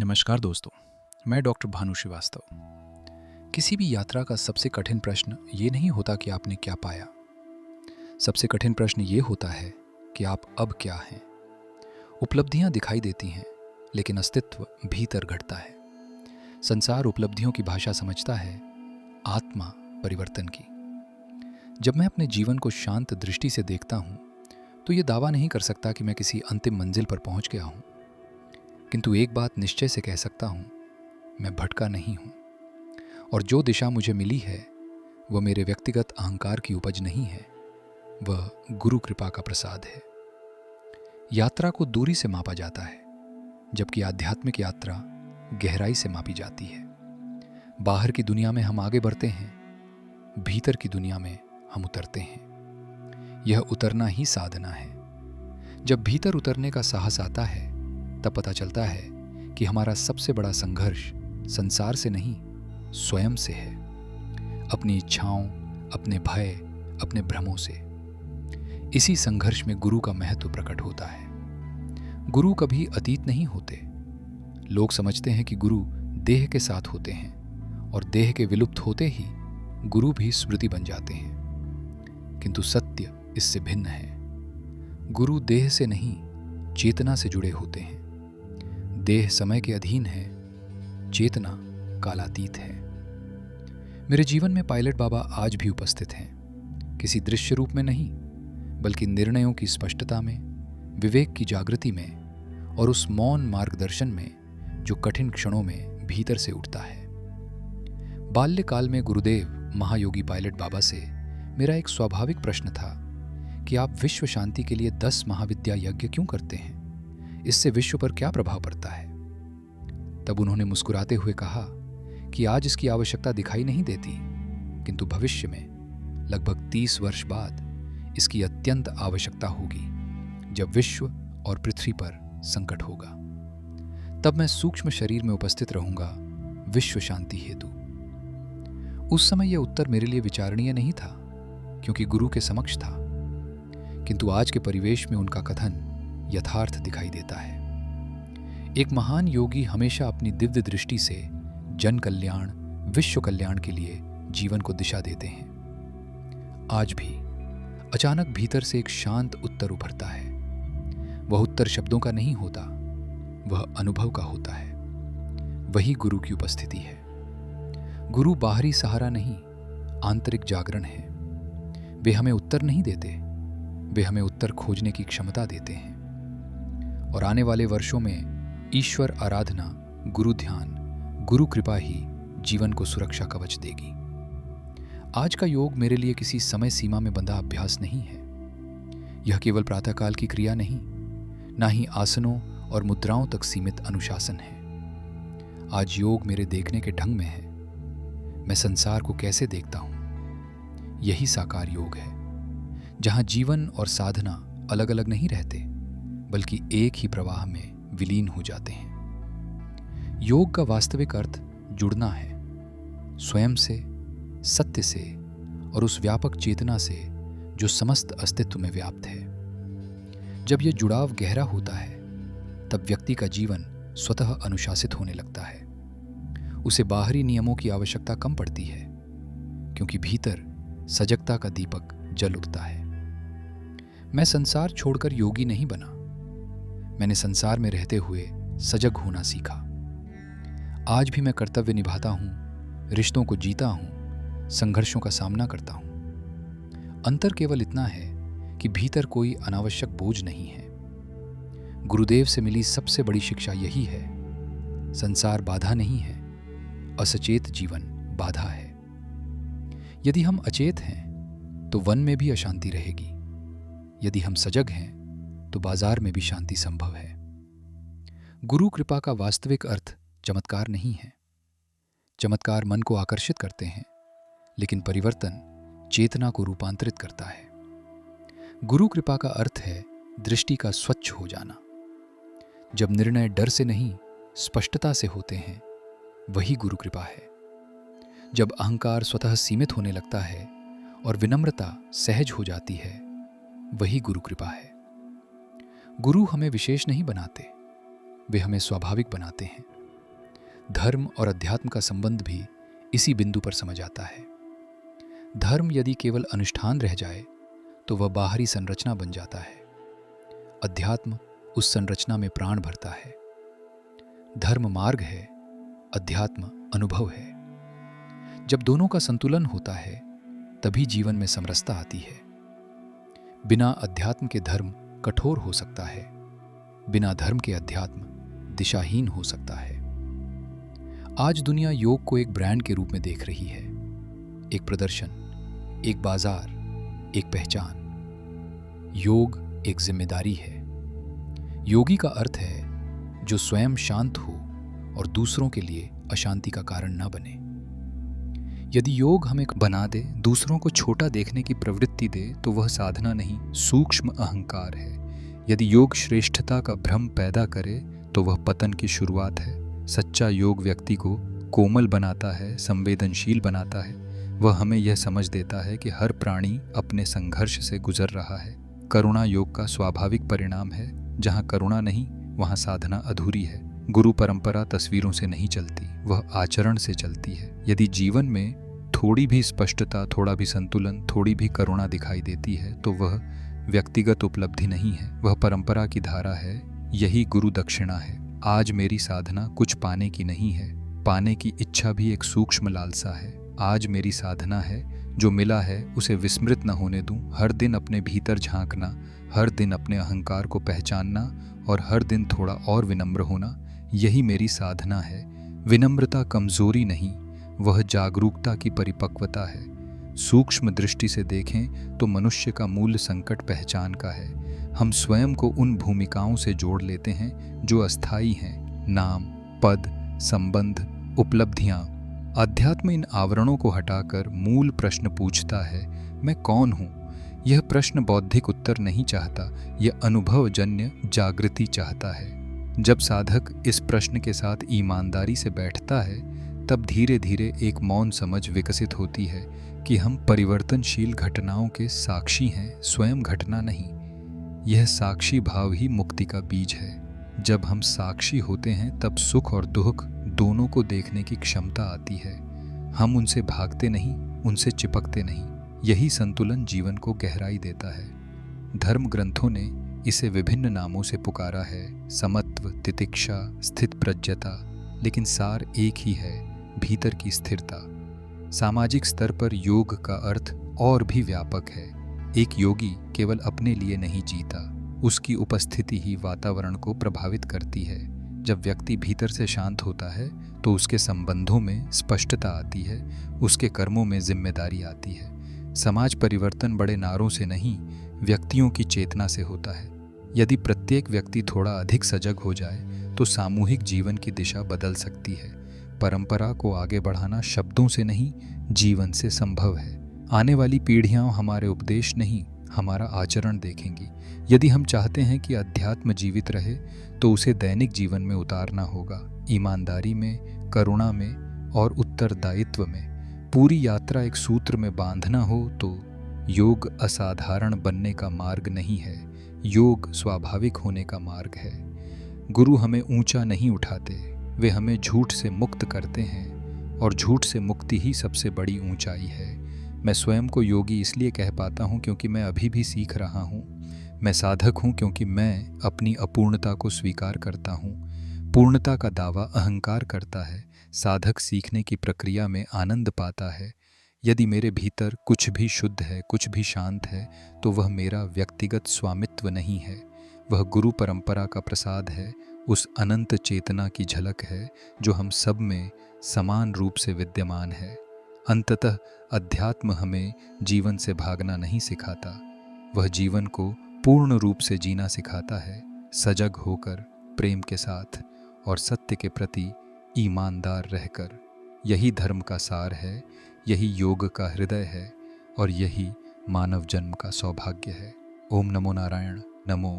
नमस्कार दोस्तों, मैं डॉक्टर भानु श्रीवास्तव। किसी भी यात्रा का सबसे कठिन प्रश्न ये नहीं होता कि आपने क्या पाया। सबसे कठिन प्रश्न ये होता है कि आप अब क्या हैं। उपलब्धियां दिखाई देती हैं, लेकिन अस्तित्व भीतर घटता है। संसार उपलब्धियों की भाषा समझता है, आत्मा परिवर्तन की। जब मैं अपने जीवन को शांत दृष्टि से देखता हूँ तो ये दावा नहीं कर सकता कि मैं किसी अंतिम मंजिल पर पहुँच गया हूँ, किंतु एक बात निश्चय से कह सकता हूँ, मैं भटका नहीं हूँ। और जो दिशा मुझे मिली है वह मेरे व्यक्तिगत अहंकार की उपज नहीं है, वह गुरु कृपा का प्रसाद है। यात्रा को दूरी से मापा जाता है, जबकि आध्यात्मिक यात्रा गहराई से मापी जाती है। बाहर की दुनिया में हम आगे बढ़ते हैं, भीतर की दुनिया में हम उतरते हैं। यह उतरना ही साधना है। जब भीतर उतरने का साहस आता है तब पता चलता है कि हमारा सबसे बड़ा संघर्ष संसार से नहीं, स्वयं से है। अपनी इच्छाओं, अपने भय, अपने भ्रमों से। इसी संघर्ष में गुरु का महत्व प्रकट होता है। गुरु कभी अतीत नहीं होते। लोग समझते हैं कि गुरु देह के साथ होते हैं और देह के विलुप्त होते ही गुरु भी स्मृति बन जाते हैं, किंतु सत्य इससे भिन्न है। गुरु देह से नहीं, चेतना से जुड़े होते हैं। देह समय के अधीन है, चेतना कालातीत है। मेरे जीवन में पायलट बाबा आज भी उपस्थित हैं, किसी दृश्य रूप में नहीं, बल्कि निर्णयों की स्पष्टता में, विवेक की जागृति में और उस मौन मार्गदर्शन में जो कठिन क्षणों में भीतर से उठता है। बाल्यकाल में गुरुदेव महायोगी पायलट बाबा से मेरा एक स्वाभाविक प्रश्न था कि आप विश्व शांति के लिए 10 महाविद्या यज्ञ क्यों करते हैं? इससे विश्व पर क्या प्रभाव पड़ता है? तब उन्होंने मुस्कुराते हुए कहा कि आज इसकी आवश्यकता दिखाई नहीं देती, किंतु भविष्य में लगभग 30 वर्ष बाद इसकी अत्यंत आवश्यकता होगी, जब विश्व और पृथ्वी पर संकट होगा। तब मैं सूक्ष्म शरीर में उपस्थित रहूंगा विश्व शांति हेतु। उस समय यह उत्तर मेरे लिए विचारणीय नहीं था, क्योंकि गुरु के समक्ष था, किंतु आज के परिवेश में उनका कथन यथार्थ दिखाई देता है। एक महान योगी हमेशा अपनी दिव्य दृष्टि से जन कल्याण, विश्व कल्याण के लिए जीवन को दिशा देते हैं। आज भी अचानक भीतर से एक शांत उत्तर उभरता है। वह उत्तर शब्दों का नहीं होता, वह अनुभव का होता है। वही गुरु की उपस्थिति है। गुरु बाहरी सहारा नहीं, आंतरिक जागरण है। वे हमें उत्तर नहीं देते, वे हमें उत्तर खोजने की क्षमता देते हैं। और आने वाले वर्षों में ईश्वर आराधना, गुरु ध्यान, गुरु कृपा ही जीवन को सुरक्षा कवच देगी। आज का योग मेरे लिए किसी समय सीमा में बंधा अभ्यास नहीं है। यह केवल प्रातःकाल की क्रिया नहीं, ना ही आसनों और मुद्राओं तक सीमित अनुशासन है। आज योग मेरे देखने के ढंग में है। मैं संसार को कैसे देखता हूं, यही साकार योग है, जहां जीवन और साधना अलग अलग नहीं रहते, बल्कि एक ही प्रवाह में विलीन हो जाते हैं। योग का वास्तविक अर्थ जुड़ना है, स्वयं से, सत्य से और उस व्यापक चेतना से जो समस्त अस्तित्व में व्याप्त है। जब यह जुड़ाव गहरा होता है, तब व्यक्ति का जीवन स्वतः अनुशासित होने लगता है। उसे बाहरी नियमों की आवश्यकता कम पड़ती है, क्योंकि भीतर सजगता का दीपक जल उठता है। मैं संसार छोड़कर योगी नहीं बना, मैंने संसार में रहते हुए सजग होना सीखा। आज भी मैं कर्तव्य निभाता हूँ, रिश्तों को जीता हूँ, संघर्षों का सामना करता हूँ। अंतर केवल इतना है कि भीतर कोई अनावश्यक बोझ नहीं है। गुरुदेव से मिली सबसे बड़ी शिक्षा यही है, संसार बाधा नहीं है, असचेत जीवन बाधा है। यदि हम अचेत हैं तो वन में भी अशांति रहेगी। यदि हम सजग हैं तो बाजार में भी शांति संभव है। गुरु कृपा का वास्तविक अर्थ चमत्कार नहीं है। चमत्कार मन को आकर्षित करते हैं, लेकिन परिवर्तन चेतना को रूपांतरित करता है। गुरु कृपा का अर्थ है दृष्टि का स्वच्छ हो जाना। जब निर्णय डर से नहीं, स्पष्टता से होते हैं, वही गुरु कृपा है। जब अहंकार स्वतः सीमित होने लगता है और विनम्रता सहज हो जाती है, वही गुरु कृपा है। गुरु हमें विशेष नहीं बनाते, वे हमें स्वाभाविक बनाते हैं। धर्म और अध्यात्म का संबंध भी इसी बिंदु पर समझ आता है। धर्म यदि केवल अनुष्ठान रह जाए तो वह बाहरी संरचना बन जाता है। अध्यात्म उस संरचना में प्राण भरता है। धर्म मार्ग है, अध्यात्म अनुभव है। जब दोनों का संतुलन होता है तभी जीवन में समरसता आती है। बिना अध्यात्म के धर्म कठोर हो सकता है, बिना धर्म के अध्यात्म दिशाहीन हो सकता है। आज दुनिया योग को एक ब्रांड के रूप में देख रही है, एक प्रदर्शन, एक बाजार, एक पहचान। योग एक जिम्मेदारी है। योगी का अर्थ है जो स्वयं शांत हो और दूसरों के लिए अशांति का कारण न बने। यदि योग हमें बना दे, दूसरों को छोटा देखने की प्रवृत्ति दे, तो वह साधना नहीं, सूक्ष्म अहंकार है। यदि योग श्रेष्ठता का भ्रम पैदा करे तो वह पतन की शुरुआत है। सच्चा योग व्यक्ति को कोमल बनाता है, संवेदनशील बनाता है। वह हमें यह समझ देता है कि हर प्राणी अपने संघर्ष से गुजर रहा है। करुणा योग का स्वाभाविक परिणाम है। जहाँ करुणा नहीं वहाँ साधना अधूरी है। गुरु परंपरा तस्वीरों से नहीं चलती, वह आचरण से चलती है। यदि जीवन में थोड़ी भी स्पष्टता, थोड़ा भी संतुलन, थोड़ी भी करुणा दिखाई देती है तो वह व्यक्तिगत उपलब्धि नहीं है, वह परंपरा की धारा है। यही गुरु दक्षिणा है। आज मेरी साधना कुछ पाने की नहीं है, पाने की इच्छा भी एक सूक्ष्म लालसा है। आज मेरी साधना है जो मिला है उसे विस्मृत न होने दूं। हर दिन अपने भीतर झांकना, हर दिन अपने अहंकार को पहचानना और हर दिन थोड़ा और विनम्र होना, यही मेरी साधना है। विनम्रता कमजोरी नहीं, वह जागरूकता की परिपक्वता है। सूक्ष्म दृष्टि से देखें तो मनुष्य का मूल संकट पहचान का है। हम स्वयं को उन भूमिकाओं से जोड़ लेते हैं जो अस्थायी हैं, नाम, पद, संबंध, उपलब्धियां। अध्यात्म इन आवरणों को हटाकर मूल प्रश्न पूछता है, मैं कौन हूँ? यह प्रश्न बौद्धिक उत्तर नहीं चाहता, यह अनुभवजन्य जागृति चाहता है। जब साधक इस प्रश्न के साथ ईमानदारी से बैठता है तब धीरे धीरे एक मौन समझ विकसित होती है कि हम परिवर्तनशील घटनाओं के साक्षी हैं, स्वयं घटना नहीं। यह साक्षी भाव ही मुक्ति का बीज है। जब हम साक्षी होते हैं तब सुख और दुख दोनों को देखने की क्षमता आती है। हम उनसे भागते नहीं, उनसे चिपकते नहीं। यही संतुलन जीवन को गहराई देता है। धर्म ग्रंथों ने इसे विभिन्न नामों से पुकारा है, समत्व, तितिक्षा, स्थित प्रज्ञता, लेकिन सार एक ही है, भीतर की स्थिरता। सामाजिक स्तर पर योग का अर्थ और भी व्यापक है। एक योगी केवल अपने लिए नहीं जीता, उसकी उपस्थिति ही वातावरण को प्रभावित करती है। जब व्यक्ति भीतर से शांत होता है तो उसके संबंधों में स्पष्टता आती है, उसके कर्मों में जिम्मेदारी आती है। समाज परिवर्तन बड़े नारों से नहीं, व्यक्तियों की चेतना से होता है। यदि प्रत्येक व्यक्ति थोड़ा अधिक सजग हो जाए तो सामूहिक जीवन की दिशा बदल सकती है। परंपरा को आगे बढ़ाना शब्दों से नहीं, जीवन से संभव है। आने वाली पीढ़ियां हमारे उपदेश नहीं, हमारा आचरण देखेंगी। यदि हम चाहते हैं कि अध्यात्म जीवित रहे तो उसे दैनिक जीवन में उतारना होगा, ईमानदारी में, करुणा में और उत्तरदायित्व में। पूरी यात्रा एक सूत्र में बांधना हो तो योग असाधारण बनने का मार्ग नहीं है, योग स्वाभाविक होने का मार्ग है। गुरु हमें ऊंचा नहीं उठाते, वे हमें झूठ से मुक्त करते हैं और झूठ से मुक्ति ही सबसे बड़ी ऊंचाई है। मैं स्वयं को योगी इसलिए कह पाता हूँ क्योंकि मैं अभी भी सीख रहा हूँ। मैं साधक हूँ क्योंकि मैं अपनी अपूर्णता को स्वीकार करता हूँ। पूर्णता का दावा अहंकार करता है, साधक सीखने की प्रक्रिया में आनंद पाता है। यदि मेरे भीतर कुछ भी शुद्ध है, कुछ भी शांत है, तो वह मेरा व्यक्तिगत स्वामित्व नहीं है, वह गुरु परंपरा का प्रसाद है, उस अनंत चेतना की झलक है जो हम सब में समान रूप से विद्यमान है। अंततः अध्यात्म हमें जीवन से भागना नहीं सिखाता, वह जीवन को पूर्ण रूप से जीना सिखाता है, सजग होकर, प्रेम के साथ और सत्य के प्रति ईमानदार रहकर। यही धर्म का सार है, यही योग का हृदय है और यही मानव जन्म का सौभाग्य है। ओम नमो नारायण, नमो